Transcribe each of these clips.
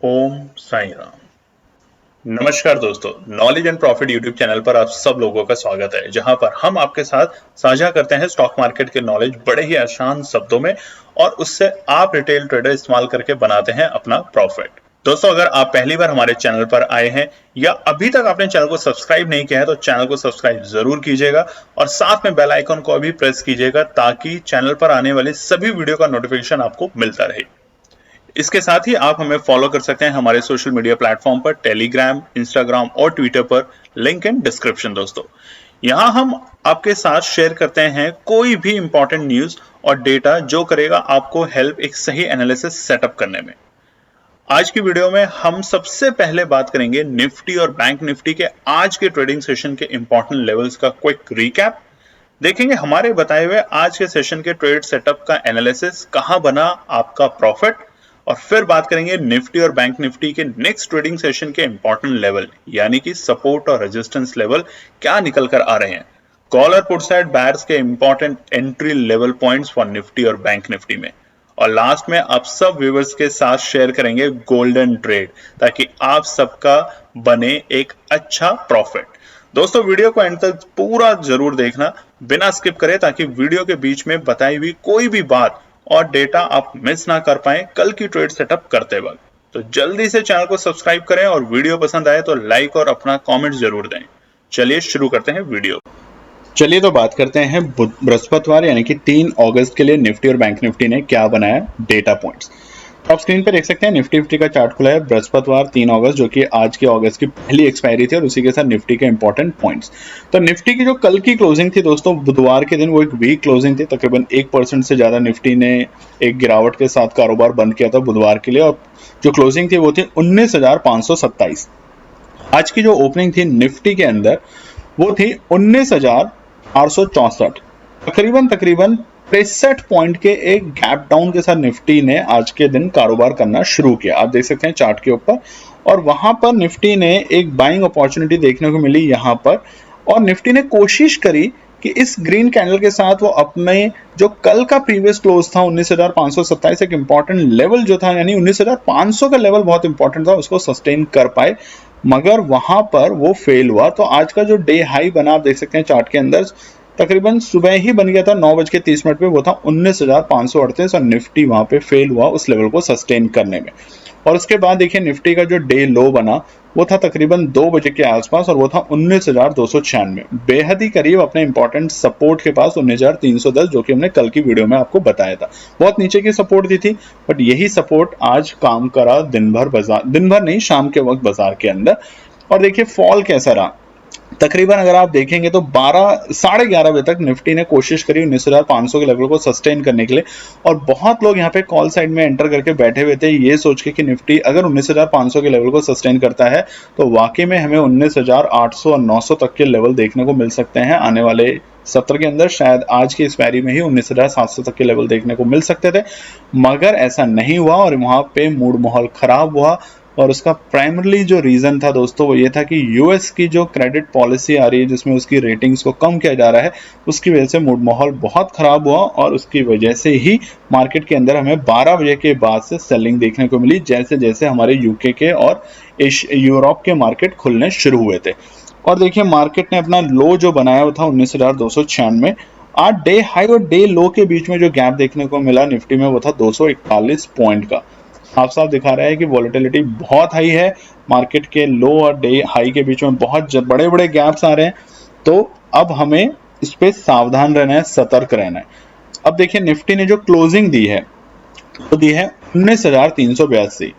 ओम साई राम। नमस्कार दोस्तों, knowledge and profit YouTube channel पर आप सब लोगों का स्वागत है, जहां पर हम आपके साथ साझा करते हैं स्टॉक मार्केट के नॉलेज बड़े ही आसान शब्दों में और उससे आप रिटेल ट्रेडर इस्तेमाल करके बनाते हैं अपना प्रॉफिट। दोस्तों, अगर आप पहली बार हमारे चैनल पर आए हैं या अभी तक आपने चैनल को सब्सक्राइब नहीं किया है तो चैनल को सब्सक्राइब जरूर कीजिएगा और साथ में बेल आइकन को भी प्रेस कीजिएगा ताकि चैनल पर आने वाली सभी वीडियो का नोटिफिकेशन आपको मिलता रहे। इसके साथ ही आप हमें फॉलो कर सकते हैं हमारे सोशल मीडिया प्लेटफॉर्म पर, टेलीग्राम, इंस्टाग्राम और ट्विटर पर, लिंक इन डिस्क्रिप्शन। दोस्तों, यहां हम आपके साथ शेयर करते हैं कोई भी इंपॉर्टेंट न्यूज और डेटा जो करेगा आपको हेल्प एक सही एनालिसिस सेटअप करने में। आज की वीडियो में हम सबसे पहले बात करेंगे निफ्टी और बैंक निफ्टी के आज के ट्रेडिंग सेशन के इंपॉर्टेंट लेवल्स का क्विक रिकैप। देखेंगे हमारे बताए हुए आज के सेशन के ट्रेड सेटअप का एनालिसिस, कहां बना आपका प्रॉफिट, और फिर बात करेंगे निफ्टी और बैंक निफ्टी के नेक्स्ट ट्रेडिंग सेशन के इंपॉर्टेंट लेवल यानी कि सपोर्ट और रेजिस्टेंस लेवल क्या निकल कर आ रहे हैं। कॉल और पुट साइड बायर्स के important entry level points for Nifty और बैंक निफ्टी में, और लास्ट में आप सब व्यूअर्स के साथ शेयर करेंगे गोल्डन ट्रेड ताकि आप सबका बने एक अच्छा प्रॉफिट। दोस्तों, वीडियो को एंड तक पूरा जरूर देखना बिना स्किप करे ताकि वीडियो के बीच में बताई हुई कोई भी बात और डेटा आप मिस ना कर पाए कल की ट्रेड सेटअप करते वक्त। तो जल्दी से चैनल को सब्सक्राइब करें और वीडियो पसंद आए तो लाइक और अपना कमेंट जरूर दें। चलिए शुरू करते हैं वीडियो। चलिए तो बात करते हैं बृहस्पतिवार यानी कि 3 अगस्त के लिए निफ्टी और बैंक निफ्टी ने क्या बनाया डेटा पॉइंट्स। तो आप स्क्रीन पर देख सकते हैं निफ्टी का चार्ट खुला है बृहस्पतिवार 3 अगस्त, जो कि आज के अगस्त की पहली एक्सपायरी थी, और उसी के साथ निफ्टी के इंपॉर्टेंट पॉइंट्स। तो निफ्टी की जो कल की क्लोजिंग थी दोस्तों, बुधवार के दिन, वो एक वीक क्लोजिंग थी। तकरीबन 1% से ज्यादा निफ्टी ने एक गिरावट के साथ कारोबार बंद किया था बुधवार के लिए, और जो क्लोजिंग थी वो थी 19,527। आज की जो ओपनिंग थी निफ्टी के अंदर वो थी 19,864। तकरीबन 63 पॉइंट के एक गैप डाउन के साथ निफ्टी ने आज के दिन कारोबार करना शुरू किया। आप देख सकते हैं चार्ट के ऊपर, और वहां पर निफ्टी ने एक बाइंग अपॉर्चुनिटी देखने को मिली यहां पर, और निफ्टी ने कोशिश करी कि इस ग्रीन कैंडल के साथ वो अपने जो कल का प्रीवियस क्लोज था 19,527, एक इंपॉर्टेंट लेवल जो था, यानी 19,500 का लेवल बहुत इंपॉर्टेंट था, उसको सस्टेन कर पाए, मगर वहां पर वो फेल हुआ। तो आज का जो डे हाई बना, आप देख सकते हैं चार्ट के अंदर, तकरीबन सुबह ही बन गया था 9:30 पे, वो था 19,538, और निफ्टी वहां पे फेल हुआ उस लेवल को सस्टेन करने में। और उसके बाद देखिए निफ्टी का जो डे लो बना वो था तकरीबन 2 बजे के आसपास, और वो था 19,296, बेहद ही करीब अपने इंपॉर्टेंट सपोर्ट के पास 19,310, जो कि हमने कल की वीडियो में आपको बताया था। बहुत नीचे की सपोर्ट दी थी, बट यही सपोर्ट आज काम करा दिन भर नहीं, शाम के वक्त बाजार के अंदर। और देखिए फॉल कैसा रहा। तकरीबन अगर आप देखेंगे तो 11 साढ़े 11 बजे तक निफ्टी ने कोशिश करी 19,500 के लेवल को सस्टेन करने के लिए, और बहुत लोग यहाँ पे कॉल साइड में एंटर करके बैठे हुए थे ये सोच के कि निफ्टी अगर 19,500 के लेवल को सस्टेन करता है तो वाकई में हमें 19,800 और 900 तक के लेवल देखने को मिल सकते हैं आने वाले सत्र के अंदर। शायद आज की एक्सपायरी में ही 19,700 तक के लेवल देखने को मिल सकते थे, मगर ऐसा नहीं हुआ, और वहां पे मूड माहौल खराब हुआ। और उसका प्राइमरली जो रीजन था दोस्तों वो ये था कि यूएस की जो क्रेडिट पॉलिसी आ रही है, जिसमें उसकी रेटिंग्स को कम किया जा रहा है, उसकी वजह से मूड माहौल बहुत खराब हुआ, और उसकी वजह से ही मार्केट के अंदर हमें 12 बजे के बाद से सेलिंग देखने को मिली, जैसे जैसे हमारे यूके के और यूरोप के मार्केट खुलने शुरू हुए थे। और देखिए मार्केट ने अपना लो जो बनाया वो था 19,296। आज डे हाई और डे लो के बीच में जो गैप देखने को मिला निफ्टी में वो था 241 पॉइंट का। साफ दिखा रहा है कि वॉलेटिलिटी बहुत हाई है, मार्केट के लो और डे हाई के बीच में बहुत बड़े बड़े गैप्स आ रहे हैं। तो अब हमें इस पे सावधान रहना है, सतर्क रहना है। अब देखिए निफ्टी ने जो क्लोजिंग दी है वो दी है 19,382।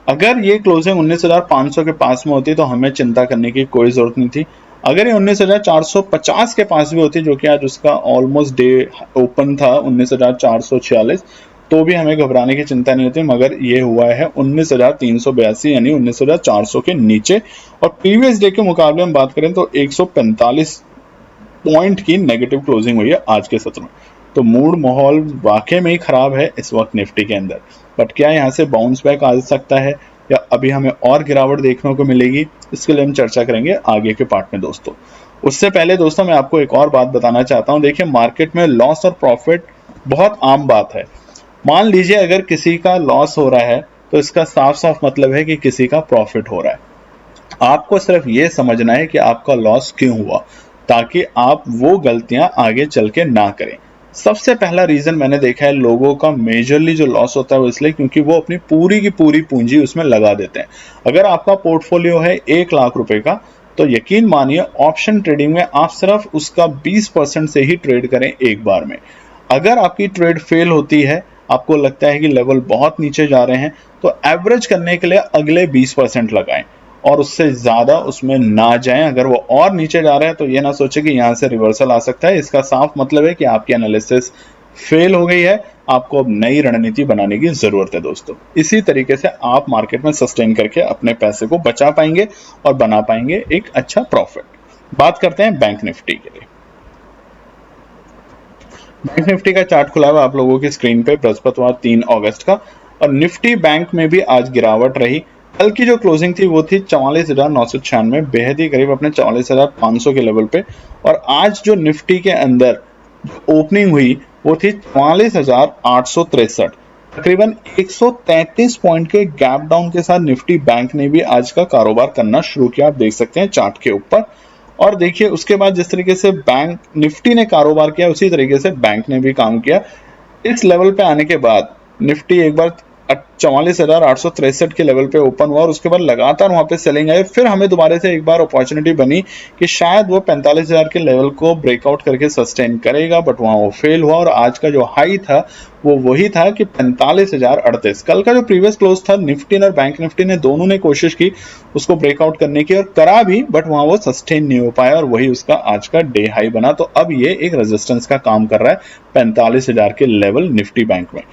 अगर ये क्लोजिंग 19,500 के पास में होती तो हमें चिंता करने की कोई जरूरत नहीं थी। अगर ये 19,450 के पास भी होती, जो कि आज उसका ऑलमोस्ट डे ओपन था 19,446, तो भी हमें घबराने की चिंता नहीं होती, मगर ये हुआ है 19,382 यानी 19,400 के नीचे। और प्रीवियस डे के मुकाबले हम बात करें तो 145 पॉइंट की नेगेटिव क्लोजिंग हुई है आज के सत्र में। तो मूड माहौल वाकई में ही खराब है इस वक्त निफ्टी के अंदर। बट क्या यहाँ से बाउंस बैक आ सकता है या अभी हमें और गिरावट देखने को मिलेगी, इसके लिए हम चर्चा करेंगे आगे के पार्ट में दोस्तों। उससे पहले दोस्तों मैं आपको एक और बात बताना चाहता हूँ। देखिए मार्केट में लॉस और प्रॉफिट बहुत आम बात है। मान लीजिए अगर किसी का लॉस हो रहा है तो इसका साफ साफ मतलब है कि किसी का प्रॉफिट हो रहा है। आपको सिर्फ ये समझना है कि आपका लॉस क्यों हुआ, ताकि आप वो गलतियां आगे चल के ना करें। सबसे पहला रीजन मैंने देखा है लोगों का मेजरली जो लॉस होता है वो इसलिए क्योंकि वो अपनी पूरी की पूरी पूंजी उसमें लगा देते हैं। अगर आपका पोर्टफोलियो है 1 लाख रुपए का, तो यकीन मानिए ऑप्शन ट्रेडिंग में आप सिर्फ उसका 20% से ही ट्रेड करें एक बार में। अगर आपकी ट्रेड फेल होती है, आपको लगता है कि लेवल बहुत नीचे जा रहे हैं, तो एवरेज करने के लिए अगले 20% लगाएं और उससे ज्यादा उसमें ना जाएं। अगर वो और नीचे जा रहा है तो ये ना सोचे कि यहां से रिवर्सल आ सकता है। इसका साफ मतलब है कि आपकी एनालिसिस फेल हो गई है, आपको अब नई रणनीति बनाने की जरूरत है दोस्तों। इसी तरीके से आप मार्केट में सस्टेन करके अपने पैसे को बचा पाएंगे और बना पाएंगे एक अच्छा प्रॉफिट। बात करते हैं बैंक निफ्टी के लिए। बैंक निफ्टी का चार्ट खुला हुआ आप लोगों की स्क्रीन पे बृहस्पतिवार 3 अगस्त का, और निफ्टी बैंक में भी आज गिरावट रही। कल की जो क्लोजिंग थी वो थी 44,996, बेहद ही करीब अपने 44,500 के लेवल पे। और आज जो निफ्टी के अंदर ओपनिंग हुई वो थी 44,863, तकरीबन 133 पॉइंट के गैप डाउन के साथ निफ्टी बैंक ने भी आज का कारोबार करना शुरू किया, आप देख सकते हैं चार्ट के ऊपर। और देखिए उसके बाद जिस तरीके से बैंक निफ्टी ने कारोबार किया उसी तरीके से बैंक ने भी काम किया। इस लेवल पे आने के बाद निफ्टी एक बार 44,863 के लेवल पे ओपन हुआ और उसके बाद लगातार वहां पे सेलिंग आई। फिर हमें दोबारा से एक बार अपॉर्चुनिटी बनी कि शायद वो 45,000 के लेवल को ब्रेकआउट करके सस्टेन करेगा, बट वहां वो फेल हुआ और आज का जो हाई था वो वही था कि 45,038। कल का जो प्रीवियस क्लोज था निफ्टी और बैंक निफ्टी ने दोनों ने कोशिश की उसको ब्रेकआउट करने की और करा भी, बट वहां वो सस्टेन नहीं हो पाया और वही उसका आज का डे हाई बना। तो अब ये एक रेजिस्टेंस का काम कर रहा है 45,000 के लेवल निफ्टी बैंक में।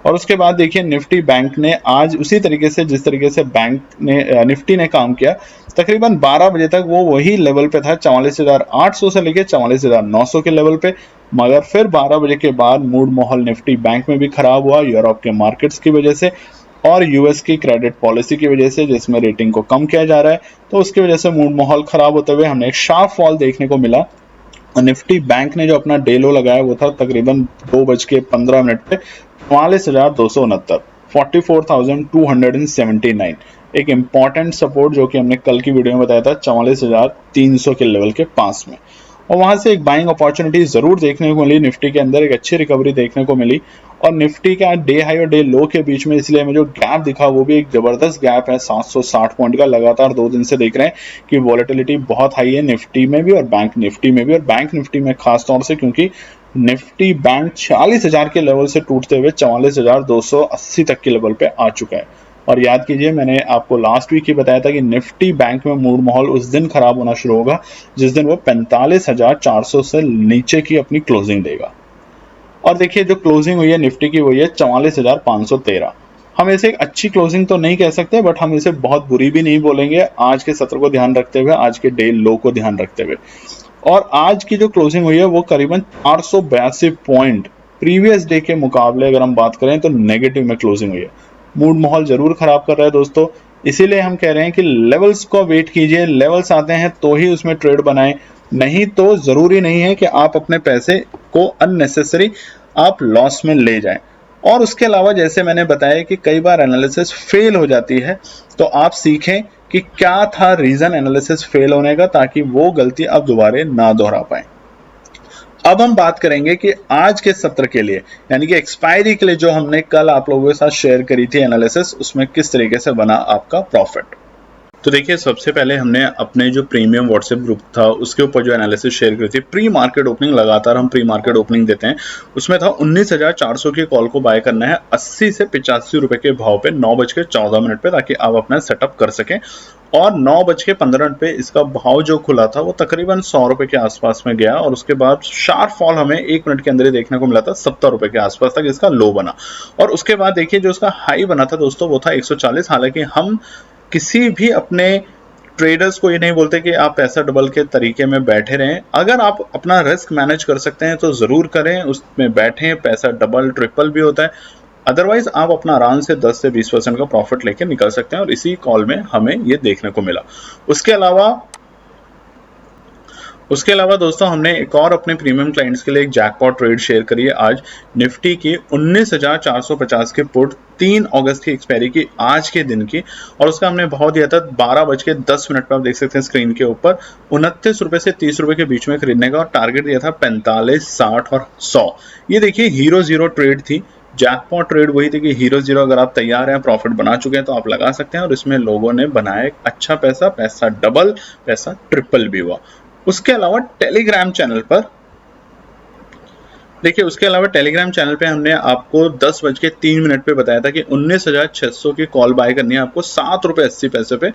और उसके बाद देखिए निफ्टी बैंक ने आज उसी तरीके से जिस तरीके से बैंक ने निफ्टी ने काम किया, तकरीबन 12 बजे तक वो वही लेवल पे था 44,800 से लेके 44,900 के लेवल पे। मगर फिर 12 बजे के बाद मूड माहौल निफ्टी बैंक में भी खराब हुआ यूरोप के मार्केट्स की वजह से और यूएस की क्रेडिट पॉलिसी की वजह से, जिसमें रेटिंग को कम किया जा रहा है। तो उसकी वजह से मूड माहौल खराब होते हुए हमें एक शार्प फॉल देखने को मिला। निफ्टी बैंक ने जो अपना डे लो लगाया वो था तकरीबन 2:15 पे 44,269, 44,279। एक इंपॉर्टेंट सपोर्ट जो कि हमने कल की वीडियो में बताया था 44,300 के लेवल के पास में, और वहां से एक बाइंग अपॉर्चुनिटी जरूर देखने को मिली। निफ्टी के अंदर एक अच्छी रिकवरी देखने को मिली और निफ्टी का डे हाई और डे लो के बीच में इसलिए हमें जो गैप दिखा वो भी एक जबरदस्त गैप है 760 पॉइंट का। लगातार 2 दिन से देख रहे हैं कि वॉलेटिलिटी बहुत हाई है निफ्टी में भी और बैंक निफ्टी में भी, और बैंक निफ्टी में खास तौर से क्योंकि निफ्टी बैंक 46,000 के लेवल से टूटते हुए 44,280 तक के लेवल पे आ चुका है। और याद कीजिए मैंने आपको लास्ट वीक ही बताया था कि निफ्टी बैंक में मूड माहौल उस दिन खराब होना शुरू होगा जिस दिन वो 45,400 से नीचे की अपनी क्लोजिंग देगा। और देखिए जो क्लोजिंग हुई है निफ्टी की वही है 44,513। हम इसे एक अच्छी क्लोजिंग तो नहीं कह सकते, बट हम इसे बहुत बुरी भी नहीं बोलेंगे आज के सत्र को ध्यान रखते हुए, आज के डे लो को ध्यान रखते हुए। और आज की जो क्लोजिंग हुई है वो करीबन 482 पॉइंट प्रीवियस डे के मुकाबले अगर हम बात करें तो नेगेटिव में क्लोजिंग हुई है। मूड माहौल जरूर खराब कर रहा है दोस्तों, इसीलिए हम कह रहे हैं कि लेवल्स को वेट कीजिए, लेवल्स आते हैं तो ही उसमें ट्रेड बनाएं, नहीं तो जरूरी नहीं है कि आप अपने पैसे को अननेसेसरी आप लॉस में ले जाएं। और उसके अलावा जैसे मैंने बताया कि कई बार एनालिसिस फेल हो जाती है, तो आप सीखें कि क्या था रीजन एनालिसिस फेल होने का, ताकि वो गलती अब दोबारा ना दोहरा पाए। अब हम बात करेंगे कि आज के सत्र के लिए यानी कि एक्सपायरी के लिए जो हमने कल आप लोगों के साथ शेयर करी थी एनालिसिस, उसमें किस तरीके से बना आपका प्रॉफिट। तो देखिए सबसे पहले हमने अपने जो प्रीमियम व्हाट्सएप ग्रुप था उसके ऊपर जो एनालिसिस शेयर करी थी, प्री मार्केट ओपनिंग, लगातार हम प्री मार्केट ओपनिंग देते हैं, उसमें था 19,400 की कॉल को बाय करना है 80 से 85 रुपए के भाव पे 9:14 पे, ताकि आप अपना सेटअप कर सकें। और 9:15 पे इसका भाव जो खुला था वो तकरीबन 100 रुपए के आसपास में गया और उसके बाद शार्प फॉल हमें 1 मिनट के अंदर ही देखने को मिला था 70 रुपए के आसपास तक इसका लो बना। और उसके बाद देखिए जो इसका हाई बना था दोस्तों वो था 140। हालांकि हम किसी भी अपने ट्रेडर्स को ये नहीं बोलते कि आप पैसा डबल के तरीके में बैठे रहें, अगर आप अपना रिस्क मैनेज कर सकते हैं तो जरूर करें, उसमें बैठें, पैसा डबल ट्रिपल भी होता है। अदरवाइज आप अपना आराम से 10 से 20% का प्रॉफिट लेके निकल सकते हैं और इसी कॉल में हमें ये देखने को मिला। उसके अलावा उसके अलावा दोस्तों हमने एक और अपने प्रीमियम क्लाइंट्स के लिए एक जैकपॉट ट्रेड शेयर करी है आज निफ्टी की 19,450 के पुट 3 अगस्त की एक्सपायरी की आज के दिन की, और उसका हमने बहुत दिया था 12:10 पे, आप देख सकते हैं स्क्रीन के ऊपर 29 रुपए से 30 रुपए के बीच में खरीदने का, और टारगेट दिया था 45, 60 और 100। ये देखिए हीरो जीरो ट्रेड थी, जैकपॉट ट्रेड वही थी कि हीरो जीरो अगर आप तैयार हैं, प्रॉफिट बना चुके हैं तो आप लगा सकते हैं, और इसमें लोगों ने बनाया अच्छा पैसा, पैसा डबल, पैसा ट्रिपल भी हुआ। उसके अलावा टेलीग्राम चैनल पर देखिए, उसके अलावा टेलीग्राम चैनल पे हमने आपको 10:03 पे बताया था कि 19,600 की कॉल बाय करनी है आपको 7 रुपए 80 पैसे पे,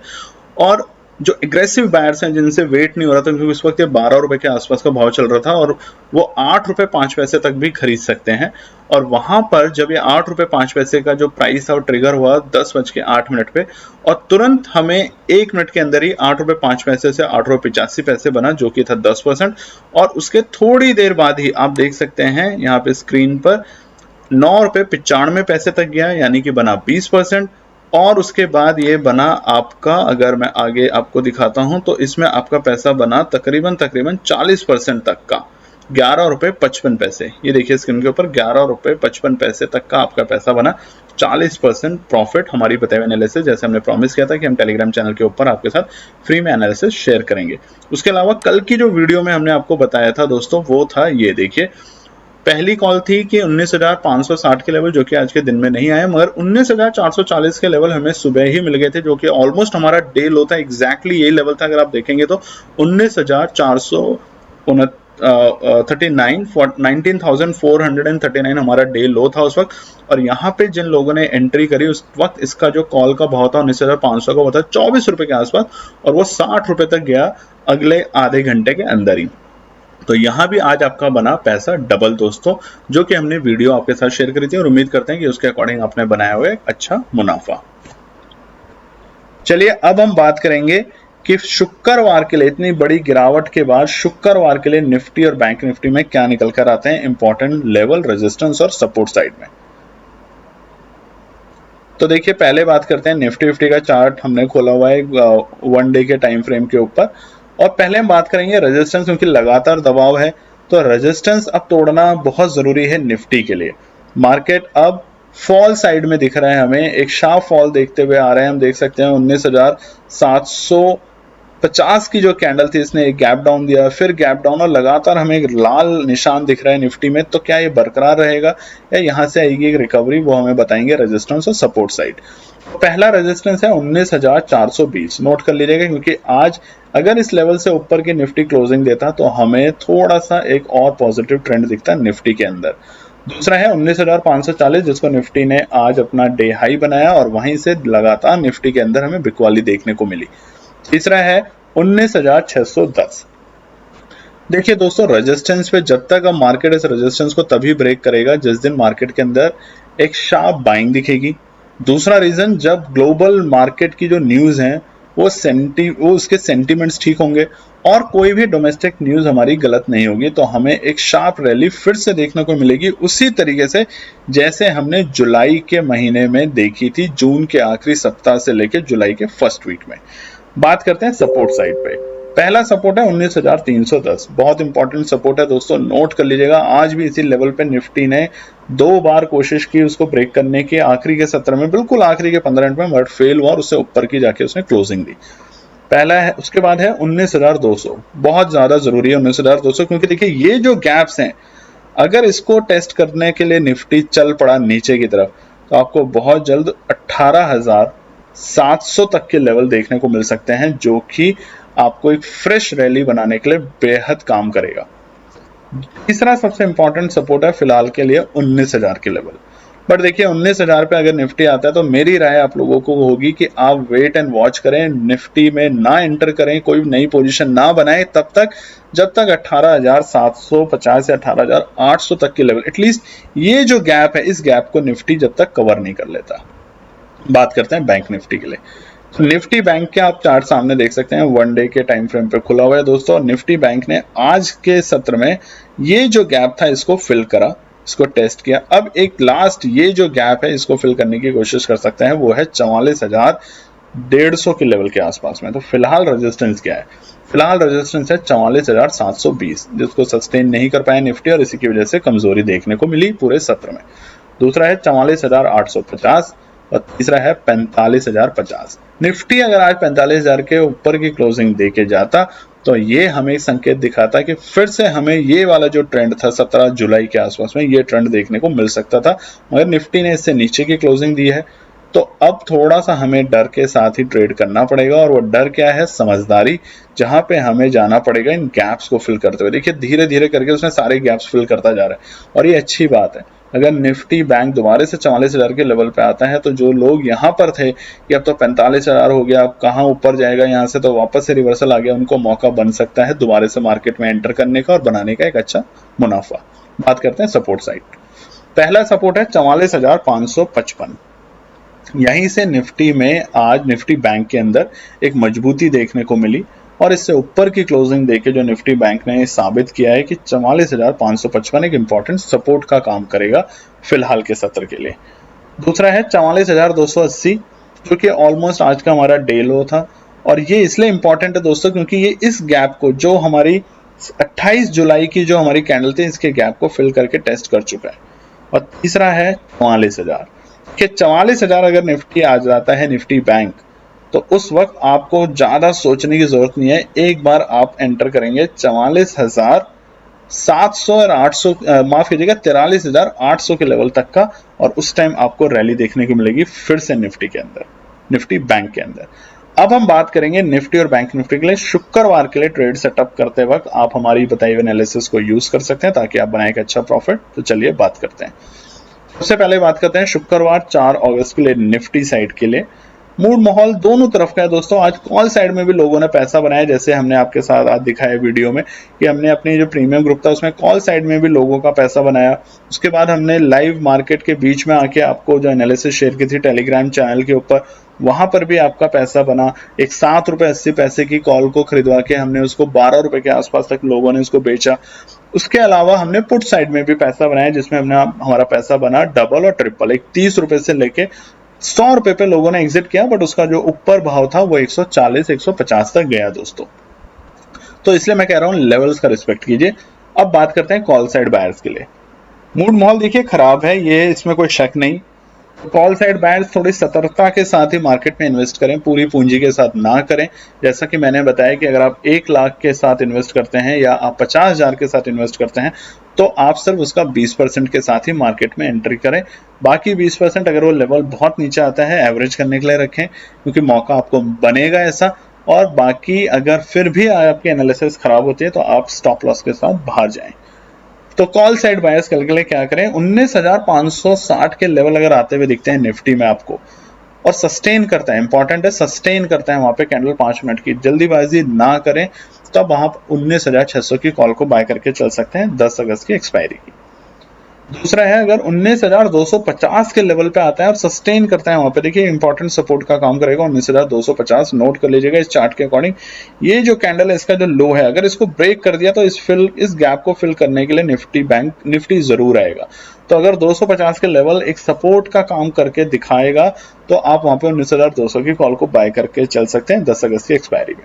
और जो एग्रेसिव बायर्स हैं जिनसे वेट नहीं हो रहा था, क्योंकि उस वक्त ये 12 रुपए के आसपास का भाव चल रहा था और वो 8 रुपए 5 पैसे तक भी खरीद सकते हैं, और वहां पर जब ये 8 रुपए 5 पैसे का जो प्राइस था वो ट्रिगर हुआ 10:08 पे, और तुरंत हमें 1 मिनट के अंदर ही 8 रुपए 5 पैसे से 8 रुपए 85 पैसे बना, जो कि था 10%, और उसके थोड़ी देर बाद ही आप देख सकते हैं यहाँ पे स्क्रीन पर 9 रुपए 95 पैसे तक गया, यानी कि बना 20%, और उसके बाद ये बना आपका, अगर मैं आगे आपको दिखाता हूं तो इसमें आपका पैसा बना तकरीबन 40% तक का 11 रुपए 55 पैसे। ये देखिए स्क्रीन के ऊपर 11 रुपए 55 पैसे तक का आपका पैसा बना, 40% प्रॉफिट हमारी बताई हुई एनालिसिस, जैसे हमने प्रॉमिस किया था कि हम टेलीग्राम चैनल के ऊपर आपके साथ फ्री में एनालिसिस शेयर करेंगे। उसके अलावा कल की जो वीडियो में हमने आपको बताया था दोस्तों, वो था ये देखिए, पहली कॉल थी कि 19,560 के लेवल, जो कि आज के दिन में नहीं आए, मगर 19,440 के लेवल हमें सुबह ही मिल गए थे, जो कि ऑलमोस्ट हमारा डे लो था। एग्जैक्टली यही लेवल था, अगर आप देखेंगे तो 19,439 हमारा डे लो था उस वक्त, और यहाँ पे जिन लोगों ने एंट्री करी उस वक्त इसका जो कॉल का भाव था 19,500 का, वो था 24 रुपए के आसपास, और वो 60 रुपए तक गया अगले आधे घंटे के अंदर ही। तो यहां भी आज आपका बना पैसा डबल दोस्तों, जो कि हमने वीडियो आपके साथ शेयर करी थी, और उम्मीद करते हैं कि उसके अकॉर्डिंग आपने बनाया हुआ एक अच्छा मुनाफा। चलिए अब हम बात करेंगे कि शुक्रवार के लिए, इतनी बड़ी गिरावट के बाद शुक्रवार के लिए निफ्टी और बैंक निफ्टी में क्या निकल कर आते हैं इंपॉर्टेंट लेवल, रेजिस्टेंस और सपोर्ट साइड में। तो देखिए पहले बात करते हैं निफ्टी फिफ्टी का चार्ट हमने खोला हुआ है 1 डे के टाइम फ्रेम के ऊपर, और पहले हम बात करेंगे रेजिस्टेंस, क्योंकि लगातार दबाव है तो रेजिस्टेंस अब तोड़ना बहुत जरूरी है निफ्टी के लिए। मार्केट अब फॉल साइड में दिख रहा है, हमें एक शार्प फॉल देखते हुए आ रहे हैं। हम देख सकते हैं 19,750 की जो कैंडल थी, इसने एक गैप डाउन दिया, फिर गैप डाउन, और लगातार हमें एक लाल निशान दिख रहा है निफ्टी में। तो क्या ये बरकरार रहेगा या यहां से आएगी एक रिकवरी, वो हमें बताएंगे रेजिस्टेंस और सपोर्ट साइड। पहला रेजिस्टेंस है 19,420, नोट कर लीजिएगा, क्योंकि आज अगर इस लेवल से ऊपर की निफ्टी क्लोजिंग देता तो हमें थोड़ा सा एक और पॉजिटिव ट्रेंड दिखता निफ्टी के अंदर। दूसरा है 19,540, जिसको निफ्टी ने आज अपना डे हाई बनाया, और वहीं से लगातार निफ्टी के अंदर हमें बिकवाली देखने को मिली। तीसरा है 19,610। देखिए दोस्तों, रेजिस्टेंस पे जब तक अब मार्केट इस रेजिस्टेंस को तभी ब्रेक करेगा जिस दिन मार्केट के अंदर एक शार्प बाइंग दिखेगी। दूसरा रीजन, जब ग्लोबल मार्केट की जो न्यूज है वो उसके सेंटीमेंट्स ठीक होंगे, और कोई भी डोमेस्टिक न्यूज हमारी गलत नहीं होगी, तो हमें एक शार्प रैली फिर से देखने को मिलेगी, उसी तरीके से जैसे हमने जुलाई के महीने में देखी थी, जून के आखिरी सप्ताह से लेकर जुलाई के फर्स्ट वीक में। बात करते हैं सपोर्ट साइड पे। पहला सपोर्ट है 19,310, बहुत इंपॉर्टेंट सपोर्ट है दोस्तों, नोट कर लीजिएगा। आज भी इसी लेवल पे निफ्टी ने 2 बार कोशिश की उसको ब्रेक करने की, आखिरी के 17 में, बिल्कुल आखिरी के 15 मिनट में, बट फेल हुआ और उससे ऊपर की जाके उसने क्लोजिंग दी। पहला है, उसके बाद है 19,200, बहुत ज्यादा जरूरी है 19,200, क्योंकि देखिए ये जो गैप्स हैं, अगर इसको टेस्ट करने के लिए निफ्टी चल पड़ा नीचे की तरफ, तो आपको बहुत जल्द 18,700 तक के लेवल देखने को मिल सकते हैं, जो कि आपको एक फ्रेश रैली बनाने के लिए बेहद काम करेगा। तीसरा सबसे इंपॉर्टेंट सपोर्ट है फिलहाल के लिए 19,000 के लेवल। बट देखिए 19,000 पे अगर निफ्टी आता है तो मेरी राय आप लोगों को होगी कि आप वेट एंड वॉच करें, निफ्टी में ना एंटर करें, कोई नई पोजीशन ना बनाएं तब तक जब तक 18,750 या 18,800 तक के लेवल, एटलीस्ट ये जो गैप है, इस गैप को निफ्टी जब तक कवर नहीं कर लेता। बात करते हैं बैंक निफ्टी के लिए। निफ्टी बैंक के आप चार्ट सामने देख सकते हैं, 1 डे के टाइम फ्रेम पे खुला हुआ है दोस्तों। निफ्टी बैंक ने आज के सत्र में ये जो गैप था इसको फिल करा, इसको टेस्ट किया। अब एक लास्ट ये जो गैप है इसको फिल करने की कोशिश कर सकते हैं, वो है 44,150 के लेवल के आसपास में। तो फिलहाल रेजिस्टेंस क्या है? फिलहाल रेजिस्टेंस है 44,720, जिसको सस्टेन नहीं कर पाया निफ्टी और इसी की वजह से कमजोरी देखने को मिली पूरे सत्र में। दूसरा है 44,850 और तीसरा है 45,050। निफ्टी अगर आज 45,000 के ऊपर की क्लोजिंग देके जाता तो ये हमें संकेत दिखाता कि फिर से हमें ये वाला जो ट्रेंड था 17 जुलाई के आसपास में, ये ट्रेंड देखने को मिल सकता था, मगर निफ्टी ने इससे नीचे की क्लोजिंग दी है। तो अब थोड़ा सा हमें डर के साथ ही ट्रेड करना पड़ेगा, और वो डर क्या है? समझदारी, जहां पे हमें जाना पड़ेगा इन गैप्स को फिल करते हुए। देखिए धीरे धीरे करके उसने सारे गैप्स फिल करता जा रहा है, और ये अच्छी बात है। अगर निफ्टी बैंक दोबारा से 44,000 के लेवल पे आता है तो जो लोग यहाँ पर थे कि अब तो 45,000 हो गया, अब कहाँ ऊपर जाएगा, यहाँ से तो वापस से रिवर्सल आ गया, उनको मौका बन सकता है दोबारा से मार्केट में एंटर करने का और बनाने का एक अच्छा मुनाफा। बात करते हैं सपोर्ट साइड। पहला सपोर्ट है 44,555। यहीं से निफ्टी में आज निफ्टी बैंक के अंदर एक मजबूती देखने को मिली, और इससे ऊपर की क्लोजिंग देके जो निफ्टी बैंक ने साबित किया है कि 44,555 एक इंपॉर्टेंट सपोर्ट का काम करेगा फिलहाल के सत्र के लिए। दूसरा है 44,280, जो कि ऑलमोस्ट आज का हमारा डे लो था, और ये इसलिए इंपॉर्टेंट है दोस्तों क्योंकि ये इस गैप को, जो हमारी 28 जुलाई की जो हमारी कैंडल थी, इसके गैप को फिल करके टेस्ट कर चुका है। और तीसरा है 44,000 कि 44,000 अगर निफ्टी आ जाता है निफ्टी बैंक, तो उस वक्त आपको ज्यादा सोचने की जरूरत नहीं है, एक बार आप एंटर करेंगे 44,700 और 800, माफ कीजिएगा 43,800 के लेवल तक का, और उस टाइम आपको रैली देखने को मिलेगी फिर से निफ्टी के अंदर, निफ्टी बैंक के अंदर। अब हम बात करेंगे निफ्टी और बैंक निफ्टी के लिए शुक्रवार के लिए ट्रेड सेटअप करते वक्त आप हमारी बताई हुई एनालिसिस को यूज कर सकते हैं ताकि आप बनाए एक अच्छा प्रॉफिट। तो चलिए बात करते हैं। सबसे पहले बात करते हैं शुक्रवार 4 अगस्त के लिए निफ्टी साइड के लिए। मूड माहौल दोनों तरफ का है दोस्तों। आज कॉल साइड में भी लोगों ने पैसा बनाया, जैसे हमने आपके साथ आज दिखाया वीडियो में कि हमने अपनी जो प्रीमियम ग्रुप था उसमें कॉल साइड में भी लोगों का पैसा बनाया। उसके बाद हमने लाइव मार्केट के बीच में आके आपको जो एनालिसिस शेयर की थी टेलीग्राम चैनल के ऊपर, वहां पर भी आपका पैसा बना। एक 7 रुपए 80 पैसे की कॉल को खरीदवा के हमने उसको 12 रुपए के आसपास तक लोगों ने उसको बेचा। उसके अलावा हमने पुट साइड में भी पैसा बनाया, जिसमें हमने हमारा पैसा बना डबल और ट्रिपल। एक 30 रुपए से लेके 100 रुपए पे लोगों ने एग्जिट किया, बट उसका जो ऊपर भाव था वो 140 150 तक गया दोस्तों। तो इसलिए मैं कह रहा हूं लेवल्स का रिस्पेक्ट कीजिए। अब बात करते हैं कॉल साइड बायर्स के लिए। मूड माहौल देखिए खराब है, ये इसमें कोई शक नहीं। कॉल साइड बायर्स थोड़ी सतर्कता के साथ ही मार्केट में इन्वेस्ट करें, पूरी पूंजी के साथ ना करें। जैसा कि मैंने बताया कि अगर आप 1 लाख के साथ इन्वेस्ट करते हैं या आप 50,000 के साथ इन्वेस्ट करते हैं तो आप सिर्फ उसका 20% के साथ ही मार्केट में एंट्री करें। बाकी 20% अगर वो लेवल बहुत नीचे आता है एवरेज करने के लिए रखें, क्योंकि मौका आपको बनेगा ऐसा। और बाकी अगर फिर भी आपकी एनालिसिस खराब होती है तो आप स्टॉप लॉस के साथ बाहर जाएं। तो कॉल साइड बायर्स के लिए क्या करें? 19,560 के लेवल अगर आते हुए दिखते हैं निफ्टी में आपको, और सस्टेन करता है, इंपॉर्टेंट है सस्टेन करता है वहां पे कैंडल 5 मिनट की, जल्दीबाजी ना करें, तब आप 19,600 की कॉल को बाय करके चल सकते हैं 10 अगस्त की एक्सपायरी की। दूसरा है अगर 19,250 के लेवल पे आता है और सस्टेन करता है वहां पे, देखिए इंपॉर्टेंट सपोर्ट का काम करेगा 19,250, नोट कर लीजिएगा इस चार्ट के अकॉर्डिंग। ये जो कैंडल है इसका जो लो है, अगर इसको ब्रेक कर दिया तो इस गैप को फिल करने के लिए निफ्टी जरूर आएगा। तो अगर 250 के लेवल एक सपोर्ट का काम करके दिखाएगा तो आप वहां पे 19,200 की कॉल को बाय करके चल सकते हैं 10 अगस्त की एक्सपायरी में।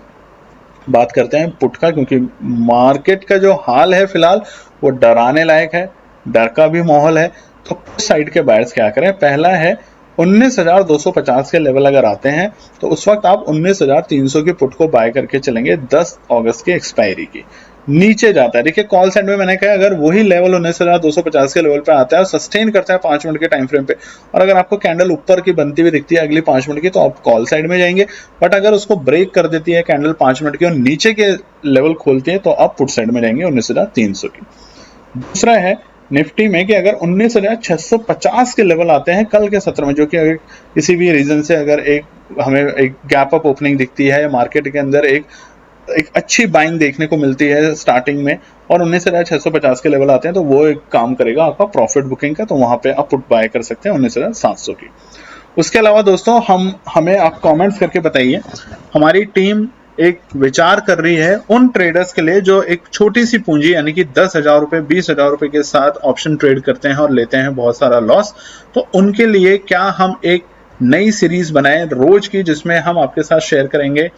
बात करते हैं पुट का, क्योंकि मार्केट का जो हाल है फिलहाल वो डराने लायक है, डर का भी माहौल है। तो पुट साइड के बायर्स क्या करें? पहला है 19,250 के लेवल अगर आते हैं तो उस वक्त आप 19,300 की पुट को बाय करके चलेंगे 10 अगस्त की एक्सपायरी की। नीचे जाता है, देखिए कॉल साइड में मैंने कहा अगर वही लेवल 19,250 के लेवल पे आता है और सस्टेन करता है 5 मिनट के टाइम फ्रेम पे, और अगर आपको कैंडल ऊपर की बनती हुई दिखती है अगली 5 मिनट की, तो आप कॉल साइड में जाएंगे। बट अगर उसको ब्रेक कर देती है कैंडल 5 मिनट की और नीचे के लेवल खोलती है तो आप पुट साइड में जाएंगे 19,300 की। दूसरा है निफ्टी में कि अगर 19,650 के लेवल आते हैं कल के सत्र में, जो कि अगर किसी भी रीजन से अगर हमें एक गैप अप ओपनिंग दिखती है या मार्केट के अंदर एक अच्छी बाइंग देखने को मिलती है स्टार्टिंग में, और 19,650 के लेवल आते हैं तो वो एक काम करेगा आपका प्रॉफिट बुकिंग का, तो वहां पे आप पुट बाय कर सकते हैं 19,700 की। उसके अलावा दोस्तों हमें आप कमेंट्स करके बताइए, हमारी टीम एक विचार कर रही है उन ट्रेडर्स के लिए जो एक छोटी सी पूंजी यानी कि 10,000 रुपए 20,000 रुपए के साथ ऑप्शन ट्रेड करते हैं और लेते हैं बहुत सारा लॉस। तो उनके लिए क्या हम एक नई सीरीज बनाएं रोज की, जिसमें हम आपके साथ शेयर करेंगे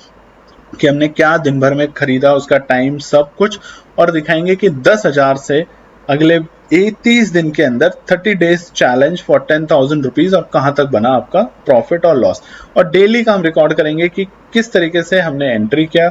कि हमने क्या दिन भर में खरीदा, उसका टाइम, सब कुछ, और दिखाएंगे कि 10,000 से अगले 30 दिन के अंदर 30 डेज चैलेंज फॉर 10,000 रुपीज और कहां तक बना आपका प्रॉफिट और लॉस। और डेली का हम रिकॉर्ड करेंगे कि किस तरीके से हमने एंट्री किया,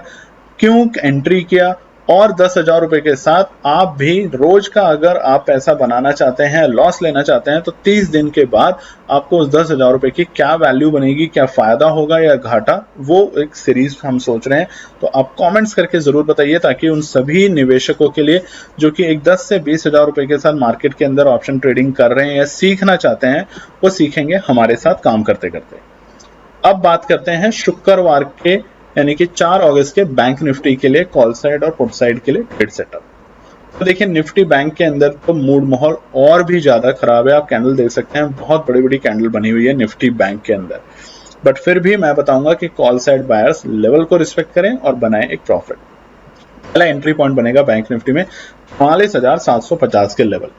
क्यों एंट्री किया, और 10,000 रुपए के साथ आप भी रोज का अगर आप पैसा बनाना चाहते हैं, लॉस लेना चाहते हैं, तो 30 दिन के बाद आपको उस 10,000 रुपए की क्या वैल्यू बनेगी, क्या फायदा होगा या घाटा, वो एक सीरीज हम सोच रहे हैं। तो आप कमेंट्स करके जरूर बताइए, ताकि उन सभी निवेशकों के लिए जो कि एक 10 से 20,000 रुपए के साथ मार्केट के अंदर ऑप्शन ट्रेडिंग कर रहे हैं या सीखना चाहते हैं, वो सीखेंगे हमारे साथ काम करते करते। अब बात करते हैं शुक्रवार के यानी कि 4 अगस्त के बैंक निफ्टी के लिए कॉल साइड और पुट साइड के लिए ट्रेड सेटअप। तो देखिए निफ्टी बैंक के अंदर तो मूड माहौल और भी ज्यादा खराब है। आप कैंडल देख सकते हैं, बहुत बड़ी बड़ी कैंडल बनी हुई है निफ्टी बैंक के अंदर, बट फिर भी मैं बताऊंगा कि कॉल साइड बायर्स लेवल को रिस्पेक्ट करें और बनाएं एक प्रॉफिट। पहला एंट्री पॉइंट बनेगा बैंक निफ्टी में 44,750 के लेवल।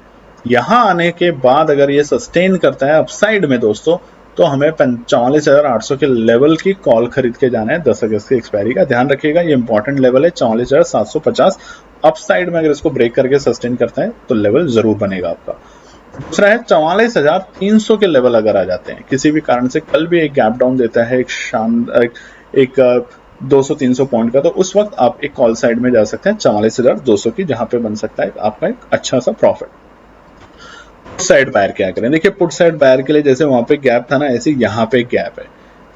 यहां आने के बाद अगर ये सस्टेन करता है अपसाइड में दोस्तों, तो हमें 44,800 के लेवल की कॉल खरीद के जाना है 10 अगस्त की एक्सपायरी का। ध्यान रखिएगा ये इंपॉर्टेंट लेवल है 44,750। अपसाइड में अगर इसको ब्रेक करके सस्टेन करता है तो लेवल जरूर बनेगा आपका। दूसरा है 44,300 के लेवल अगर आ जाते हैं किसी भी कारण से, कल भी एक गैप डाउन देता है एक 200-300 पॉइंट का, तो उस वक्त आप एक कॉल साइड में जा सकते हैं 44,200 की, जहां पे बन सकता है आपका एक अच्छा सा प्रॉफिट। पुट साइड बायर क्या करें, देखिए पुट साइड बायर के लिए जैसे वहां पे गैप था ना, ऐसे यहाँ पे गैप है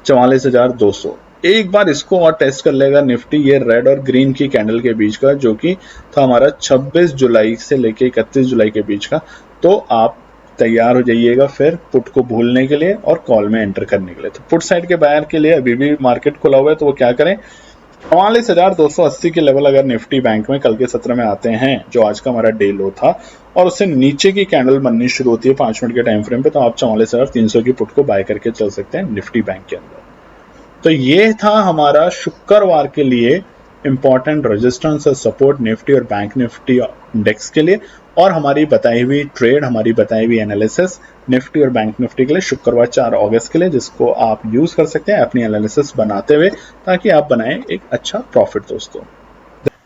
44,200। एक बार इसको और टेस्ट कर लेगा निफ्टी, ये रेड और ग्रीन की कैंडल के बीच का, जो कि था हमारा 26 जुलाई से लेके 31 जुलाई के बीच का, तो आप तैयार हो जाइएगा फिर पुट को भूलने के लिए और कॉल में एंटर करने के लिए। तो पुट साइड के बायर के लिए अभी भी मार्केट खुला हुआ है, तो वो क्या करें, 44,280 के लेवल अगर निफ्टी बैंक में कल के सत्र में आते हैं, जो आज का हमारा डे लो था, और उससे नीचे की कैंडल बननी शुरू होती है 5 मिनट के टाइम फ्रेम पे, तो आप 44,300 की पुट को बाय करके चल सकते हैं निफ्टी बैंक के अंदर। तो ये था हमारा शुक्रवार के लिए इंपॉर्टेंट रेजिस्टेंस और सपोर्ट निफ्टी और बैंक निफ्टी इंडेक्स के लिए, और हमारी बताई हुई ट्रेड, हमारी बताई हुई एनालिसिस निफ्टी और बैंक निफ्टी के लिए शुक्रवार 4 अगस्त के लिए, जिसको आप यूज कर सकते हैं अपनी एनालिसिस बनाते हुए, ताकि आप बनाएं एक अच्छा प्रॉफिट दोस्तों।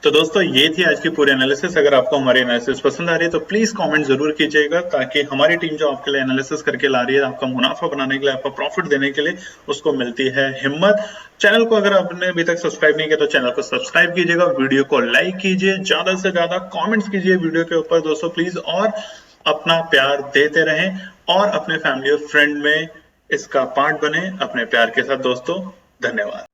तो दोस्तों ये थी आज की पूरी एनालिसिस। अगर आपको हमारी एनालिसिस पसंद आ रही है तो प्लीज कमेंट जरूर कीजिएगा, ताकि हमारी टीम जो आपके लिए एनालिसिस करके ला रही है, आपका मुनाफा बनाने के लिए, आपका प्रॉफिट देने के लिए, उसको मिलती है हिम्मत। चैनल को अगर आपने अभी तक सब्सक्राइब नहीं किया तो चैनल को सब्सक्राइब कीजिएगा, वीडियो को लाइक कीजिए, ज्यादा से ज्यादा कॉमेंट्स कीजिए वीडियो के ऊपर दोस्तों प्लीज, और अपना प्यार देते रहें और अपने फैमिली और फ्रेंड में इसका पार्ट बने अपने प्यार के साथ दोस्तों। धन्यवाद।